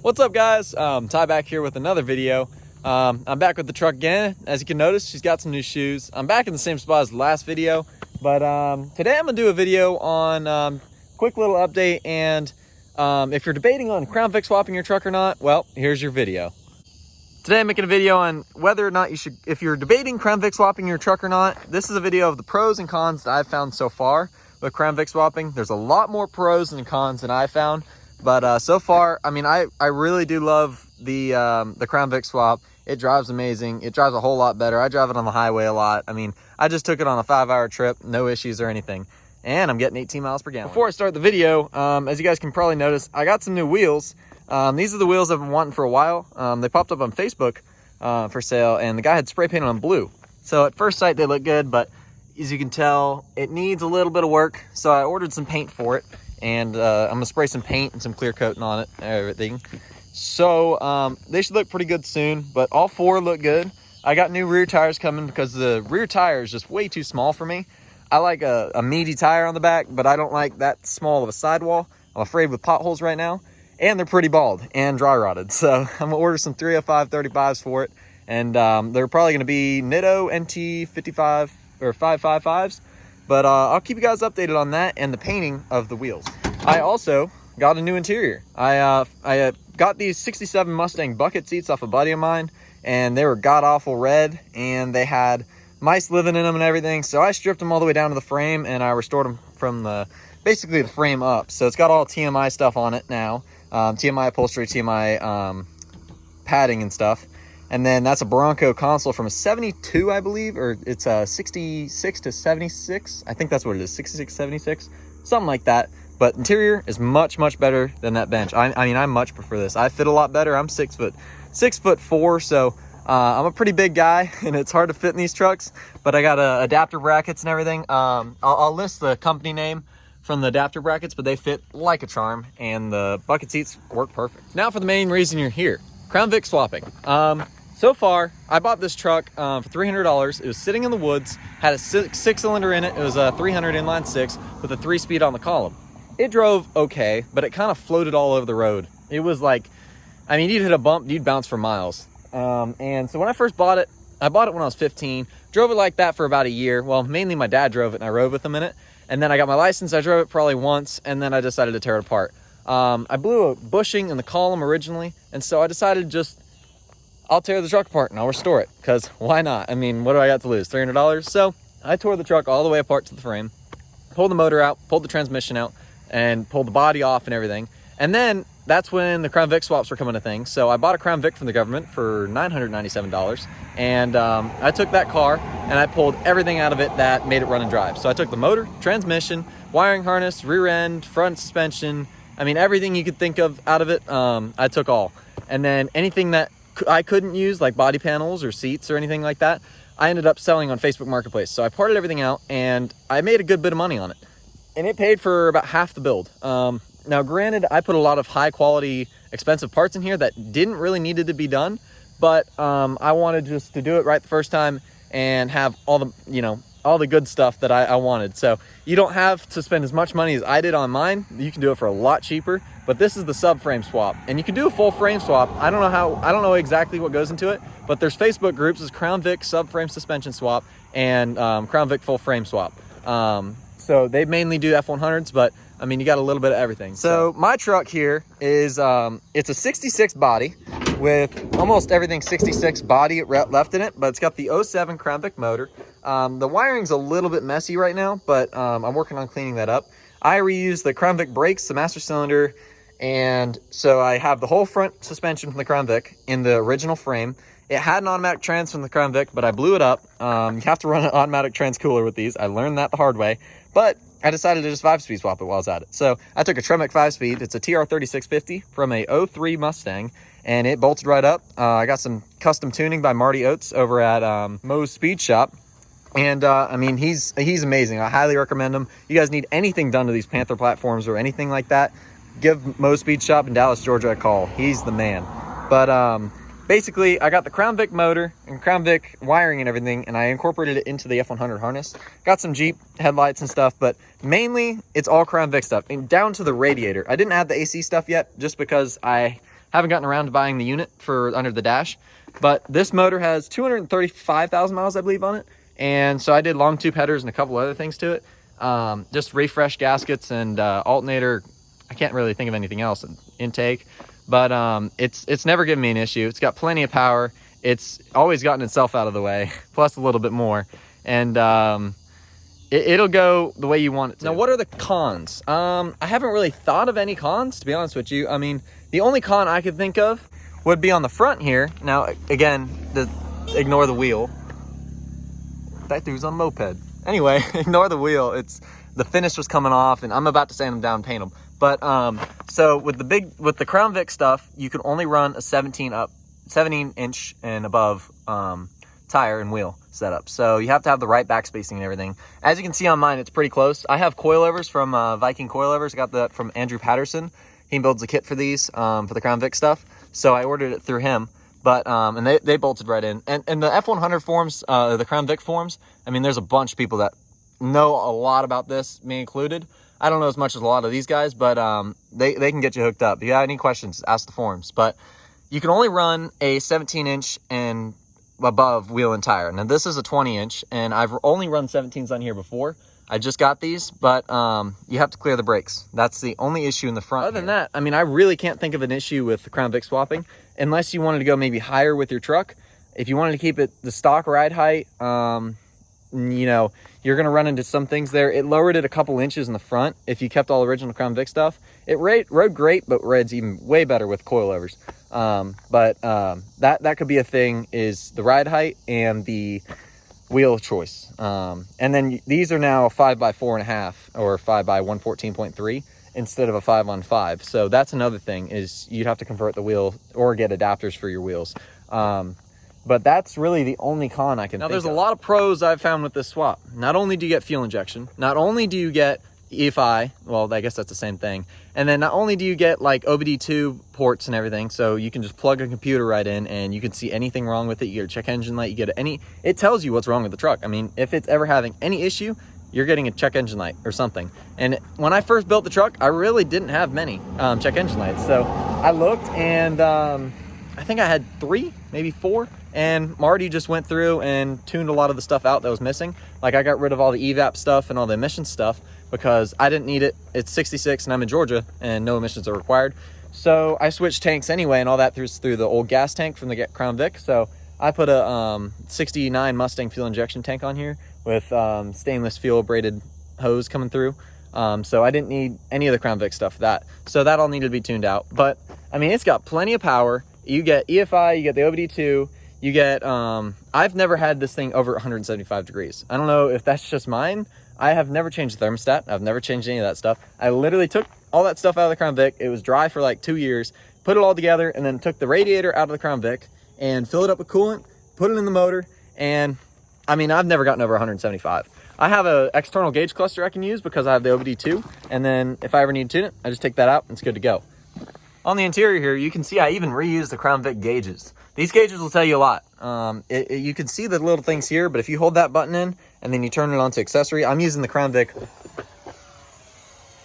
What's up, guys? Ty back here with another video. I'm back with the truck again. As you can notice, she's got some new shoes. I'm back in the same spot as the last video, but today I'm gonna do a video on quick little update. And if you're debating on Crown Vic swapping your truck or not, well, here's your video. Today I'm making a video on whether or not you should, if you're debating Crown Vic swapping your truck or not. This is a video of the pros and cons that I've found so far with Crown Vic swapping. There's a lot more pros than cons than I found. But so far, I mean, I really do love the Crown Vic swap. It drives amazing. It drives a whole lot better. I drive it on the highway a lot. I mean, I just took it on a 5-hour trip, no issues or anything. And I'm getting 18 miles per gallon. Before I start the video, as you guys can probably notice, I got some new wheels. These are the wheels I've been wanting for a while. They popped up on Facebook for sale, and the guy had spray painted them blue. So at first sight, they look good, but as you can tell, it needs a little bit of work. So I ordered some paint for it. And I'm gonna spray some paint and some clear coating on it and everything. So they should look pretty good soon, but all four look good. I got new rear tires coming because the rear tire is just way too small for me. I like a meaty tire on the back, but I don't like that small of a sidewall. I'm afraid with potholes right now, and they're pretty bald and dry rotted. So I'm gonna order some 305 35s for it, and they're probably gonna be Nitto NT55 or 555s. But I'll keep you guys updated on that and the painting of the wheels. I also got a new interior. I got these 67 Mustang bucket seats off a buddy of mine, and they were god-awful red, and they had mice living in them and everything. So I stripped them all the way down to the frame, and I restored them from basically the frame up. So it's got all TMI stuff on it now. TMI upholstery, TMI padding and stuff. And then that's a Bronco console from a 72, I believe, or it's a 66 to 76. I think that's what it is, 66, 76, something like that. But interior is much, much better than that bench. I mean, I much prefer this. I fit a lot better. I'm 6'4", so I'm a pretty big guy, and it's hard to fit in these trucks. But I got adapter brackets and everything. I'll list the company name from the adapter brackets, but they fit like a charm, and the bucket seats work perfect. Now for the main reason you're here, Crown Vic swapping. So far, I bought this truck for $300. It was sitting in the woods, had a six-cylinder in it. It was a 300 inline six with a 3-speed on the column. It drove okay, but it kind of floated all over the road. It was like, I mean, you'd hit a bump, you'd bounce for miles. And so when I first bought it, I bought it when I was 15, drove it like that for about a year. Well, mainly my dad drove it and I rode with him in it. And then I got my license, I drove it probably once, and then I decided to tear it apart. I blew a bushing in the column originally, and so I decided I'll tear the truck apart and I'll restore it, because why not? I mean, what do I got to lose? $300? So I tore the truck all the way apart to the frame, pulled the motor out, pulled the transmission out, and pulled the body off and everything. And then that's when the Crown Vic swaps were coming a thing. So I bought a Crown Vic from the government for $997. And I took that car and I pulled everything out of it that made it run and drive. So I took the motor, transmission, wiring harness, rear end, front suspension. I mean, everything you could think of out of it, I took all. And then anything that I couldn't use, like body panels or seats or anything like that, I ended up selling on Facebook Marketplace. So I parted everything out and I made a good bit of money on it. And it paid for about half the build. Now, granted, I put a lot of high quality, expensive parts in here that didn't really needed to be done, but I wanted just to do it right the first time and have all the good stuff that I wanted. So you don't have to spend as much money as I did on mine. You can do it for a lot cheaper, but this is the subframe swap, and you can do a full frame swap. I don't know exactly what goes into it, but there's Facebook groups as Crown Vic subframe suspension swap and Crown Vic full frame swap. So they mainly do f100s, but I mean, you got a little bit of everything. So my truck here is, it's a 66 body with almost everything 66 body left in it, but it's got the 07 Crown Vic motor. The wiring's a little bit messy right now, but I'm working on cleaning that up. I reused the Crown Vic brakes, the master cylinder, and so I have the whole front suspension from the Crown Vic in the original frame. It had an automatic trans from the Crown Vic, but I blew it up. You have to run an automatic trans cooler with these. I learned that the hard way, but I decided to just 5-speed swap it while I was at it. So I took a Tremec 5-speed. It's a TR3650 from a 03 Mustang, and it bolted right up. I got some custom tuning by Marty Oates over at Moe's Speed Shop. And I mean, he's amazing. I highly recommend him. You guys need anything done to these Panther platforms or anything like that, give Moe's Speed Shop in Dallas, Georgia a call. He's the man. But basically, I got the Crown Vic motor and Crown Vic wiring and everything, and I incorporated it into the f100 harness. Got some Jeep headlights and stuff, but mainly it's all Crown Vic stuff, and down to the radiator. I didn't add the AC stuff yet, just because I Haven't gotten around to buying the unit for under the dash, but this motor has 235,000 miles, I believe, on it. And so I did long tube headers and a couple other things to it. Just refresh gaskets and alternator. I can't really think of anything else. Intake, but it's never given me an issue. It's got plenty of power. It's always gotten itself out of the way, plus a little bit more, and it'll go the way you want it to. Now, what are the cons? I haven't really thought of any cons, to be honest with you. I mean, the only con I could think of would be on the front here. Now, again, ignore the wheel. That dude's on a moped. Anyway, ignore the wheel. The finish was coming off, and I'm about to sand them down and paint them. But so with the Crown Vic stuff, you can only run a 17-inch and above tire and wheel setup. So you have to have the right back spacing and everything. As you can see on mine, it's pretty close. I have coilovers from Viking Coilovers. I got that from Andrew Patterson. He builds a kit for these for the Crown Vic stuff. So I ordered it through him. But and they bolted right in. And the F100 forums, the Crown Vic forums, I mean, there's a bunch of people that know a lot about this, me included. I don't know as much as a lot of these guys, but they can get you hooked up. If you have any questions, ask the forums. But you can only run a 17-inch and above wheel and tire. Now, this is a 20-inch, and I've only run 17s on here before. I just got these, but you have to clear the brakes. That's the only issue in the front. Other than that, I mean, I really can't think of an issue with the Crown Vic swapping, unless you wanted to go maybe higher with your truck. If you wanted to keep it the stock ride height, you know, you're going to run into some things there. It lowered it a couple inches in the front if you kept all original Crown Vic stuff. It rode great, but rides even way better with coilovers. That could be a thing, is the ride height and the wheel choice. And then these are now 5x4.5 or 5x114.3 instead of a 5-on-5. So that's another thing, is you'd have to convert the wheel or get adapters for your wheels. But that's really the only con I can think of. Now, there's a lot of pros I've found with this swap. Not only do you get fuel injection, not only do you get EFI, well, I guess that's the same thing. And then not only do you get like OBD2 ports and everything, so you can just plug a computer right in and you can see anything wrong with it. You get a check engine light, you get it tells you what's wrong with the truck. I mean, if it's ever having any issue, you're getting a check engine light or something. And when I first built the truck, I really didn't have many check engine lights. So I looked, and I think I had 3, maybe 4. And Marty just went through and tuned a lot of the stuff out that was missing. Like, I got rid of all the evap stuff and all the emissions stuff because I didn't need it. It's 66 and I'm in Georgia and no emissions are required. So I switched tanks anyway, and all that through the old gas tank from the Crown Vic. So I put a 69 Mustang fuel injection tank on here with stainless steel braided hose coming through. So I didn't need any of the Crown Vic stuff for that. So that all needed to be tuned out. But I mean, it's got plenty of power. You get EFI, you get the OBD2, you get, I've never had this thing over 175 degrees. I don't know if that's just mine. I have never changed the thermostat. I've never changed any of that stuff. I literally took all that stuff out of the Crown Vic. It was dry for like 2 years, put it all together, and then took the radiator out of the Crown Vic and filled it up with coolant, put it in the motor. And I mean, I've never gotten over 175. I have an external gauge cluster I can use because I have the OBD2. And then if I ever need to tune it, I just take that out and it's good to go. On the interior here, you can see I even reused the Crown Vic gauges. These gauges will tell you a lot. You can see the little things here, but if you hold that button in and then you turn it on to accessory, I'm using the Crown Vic.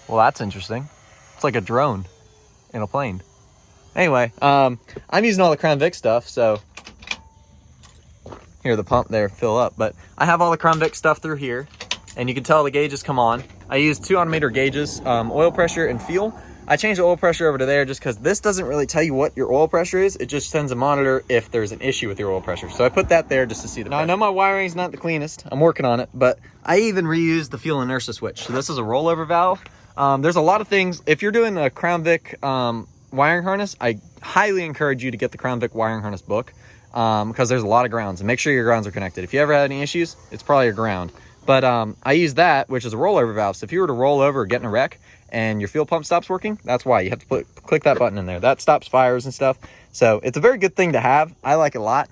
Well, that's interesting. It's like a drone in a plane. Anyway, I'm using all the Crown Vic stuff, so here, the pump there, fill up. But I have all the Crown Vic stuff through here, and you can tell the gauges come on. I use 2 automator gauges, oil pressure and fuel. I changed the oil pressure over to there just because this doesn't really tell you what your oil pressure is. It just sends a monitor if there's an issue with your oil pressure. So I put that there just to see the pressure. Now, I know my wiring's not the cleanest. I'm working on it, but I even reused the fuel inertia switch. So this is a rollover valve. There's a lot of things. If you're doing a Crown Vic wiring harness, I highly encourage you to get the Crown Vic wiring harness book because there's a lot of grounds. And make sure your grounds are connected. If you ever had any issues, it's probably your ground. But I use that, which is a rollover valve. So if you were to roll over or get in a wreck and your fuel pump stops working, that's why. You have to click that button in there. That stops fires and stuff. So it's a very good thing to have. I like it a lot.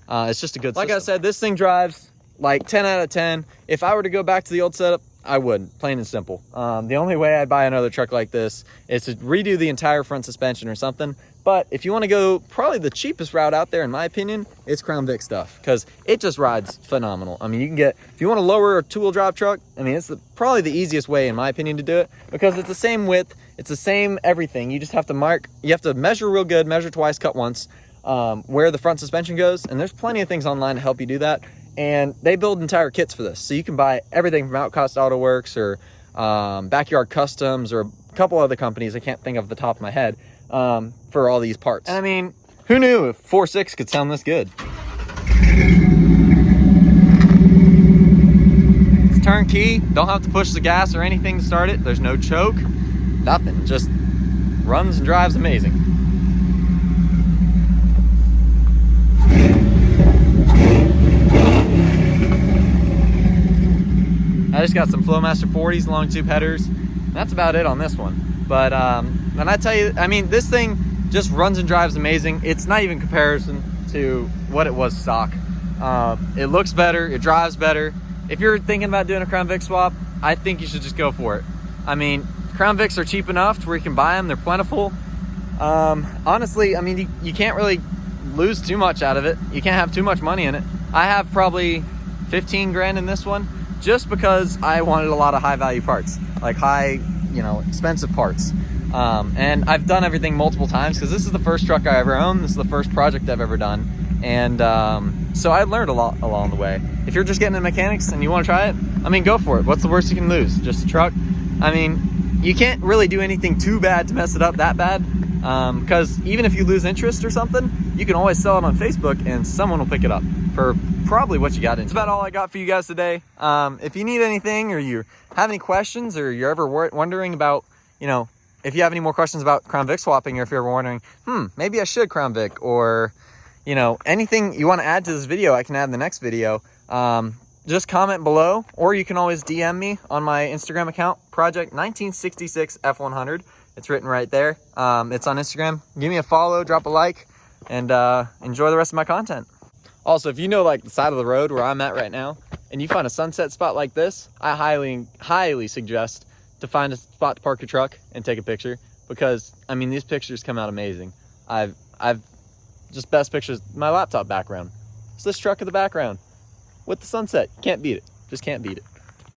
It's just a good system. Like I said, this thing drives like 10 out of 10. If I were to go back to the old setup, I wouldn't, plain and simple. The only way I'd buy another truck like this is to redo the entire front suspension or something. But if you want to go probably the cheapest route out there, in my opinion, it's Crown Vic stuff because it just rides phenomenal. I mean, you can get, if you want to lower a two-wheel drive truck, I mean, it's probably the easiest way, in my opinion, to do it because it's the same width It's the same everything. You just have to you have to measure real good, measure twice, cut once, where the front suspension goes. And there's plenty of things online to help you do that. And they build entire kits for this. So you can buy everything from Outcost Auto Works or Backyard Customs or a couple other companies I can't think of the top of my head for all these parts. And I mean, who knew if 4.6 could sound this good? It's turnkey, don't have to push the gas or anything to start it. There's no choke, nothing, just runs and drives amazing. I just got some Flowmaster 40s, long tube headers. That's about it on this one. But when I tell you, I mean, this thing just runs and drives amazing. It's not even comparison to what it was stock. It looks better, it drives better. If you're thinking about doing a Crown Vic swap, I think you should just go for it. I mean, Crown Vics are cheap enough to where you can buy them, they're plentiful. Honestly, I mean, you can't really lose too much out of it. You can't have too much money in it. I have probably 15 grand in this one just because I wanted a lot of high value parts, like high, you know, expensive parts. And I've done everything multiple times because this is the first truck I ever owned. This is the first project I've ever done. And so I learned a lot along the way. If you're just getting into mechanics and you want to try it, I mean, go for it. What's the worst you can lose? Just a truck. I mean, you can't really do anything too bad to mess it up that bad. Because even if you lose interest or something, you can always sell it on Facebook and someone will pick it up for probably what you got in. That's about all I got for you guys today. If you need anything or you have any questions or you're ever wondering about, you know, if you have any more questions about Crown Vic swapping, or if you're ever wondering, maybe I should Crown Vic, or, you know, anything you want to add to this video, I can add in the next video. Just comment below, or you can always DM me on my Instagram account, Project 1966 f100. It's written right there. It's on Instagram. Give me a follow, drop a like, and enjoy the rest of my content. Also, if you know like the side of the road where I'm at right now, and you find a sunset spot like this, I highly suggest to find a spot to park your truck and take a picture, because I mean, these pictures come out amazing. I've just best pictures, my laptop background. It's this truck in the background with the sunset. Can't beat it. Just can't beat it.